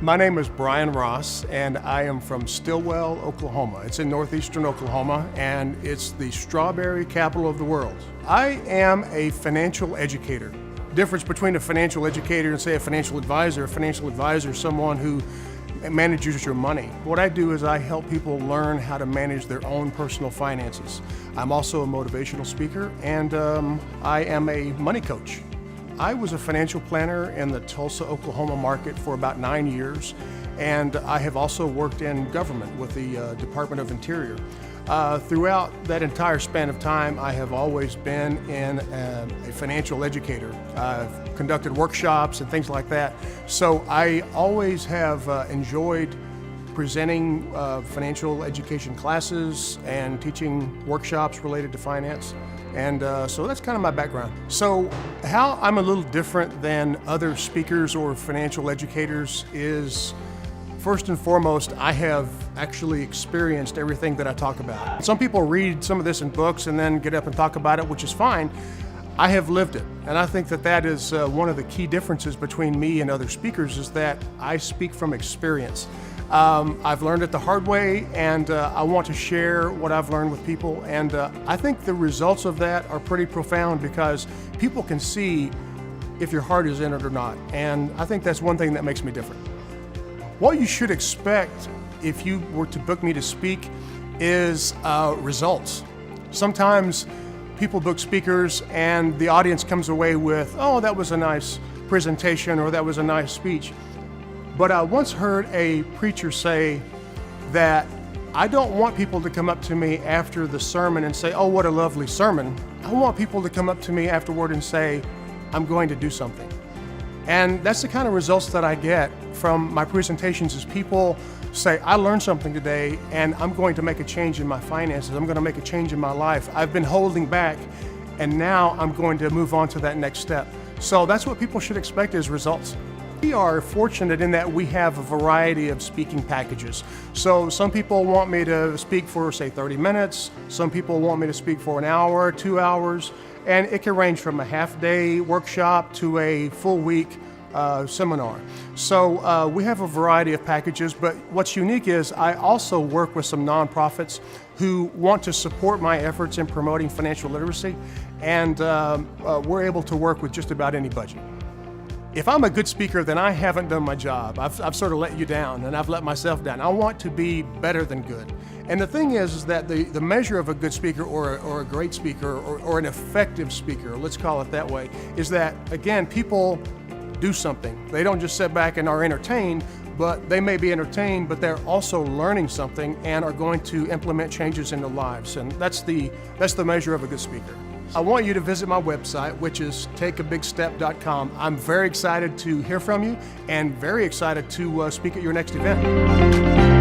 My name is Brian Ross, and I am from Stillwell, Oklahoma. It's in northeastern Oklahoma, and it's the strawberry capital of the world. I am a financial educator. Difference between a financial educator and, say, a financial advisor is someone who manages your money. What I do is I help people learn how to manage their own personal finances. I'm also a motivational speaker, and I am a money coach. I was a financial planner in the Tulsa, Oklahoma market for about 9 years, and I have also worked in government with the Department of Interior. Throughout that entire span of time, I have always been a financial educator. I've conducted workshops and things like that. So I always have enjoyed presenting financial education classes and teaching workshops related to finance. And so that's kind of my background. So how I'm a little different than other speakers or financial educators is, first and foremost, I have actually experienced everything that I talk about. Some people read some of this in books and then get up and talk about it, which is fine. I have lived it, and I think that that is one of the key differences between me and other speakers is that I speak from experience. I've learned it the hard way, and I want to share what I've learned with people, and I think the results of that are pretty profound because people can see if your heart is in it or not, and I think that's one thing that makes me different. What you should expect if you were to book me to speak is results. Sometimes people book speakers and the audience comes away with, oh, that was a nice presentation or that was a nice speech. But I once heard a preacher say that I don't want people to come up to me after the sermon and say, oh, what a lovely sermon. I want people to come up to me afterward and say, I'm going to do something. And that's the kind of results that I get from my presentations is people say, I learned something today and I'm going to make a change in my finances. I'm going to make a change in my life. I've been holding back and now I'm going to move on to that next step. So that's what people should expect is results. We are fortunate in that we have a variety of speaking packages. So some people want me to speak for, say, 30 minutes. Some people want me to speak for an hour, 2 hours. And it can range from a half-day workshop to a full week seminar. So we have a variety of packages, but what's unique is I also work with some nonprofits who want to support my efforts in promoting financial literacy, and we're able to work with just about any budget. If I'm a good speaker, then I haven't done my job. I've sort of let you down, and I've let myself down. I want to be better than good. And the thing is that the measure of a good speaker or a great speaker or an effective speaker, let's call it that way, is that, again, people do something. They don't just sit back and are entertained, but they may be entertained, but they're also learning something and are going to implement changes in their lives. And that's the measure of a good speaker. I want you to visit my website, which is takeabigstep.com. I'm very excited to hear from you and very excited to speak at your next event.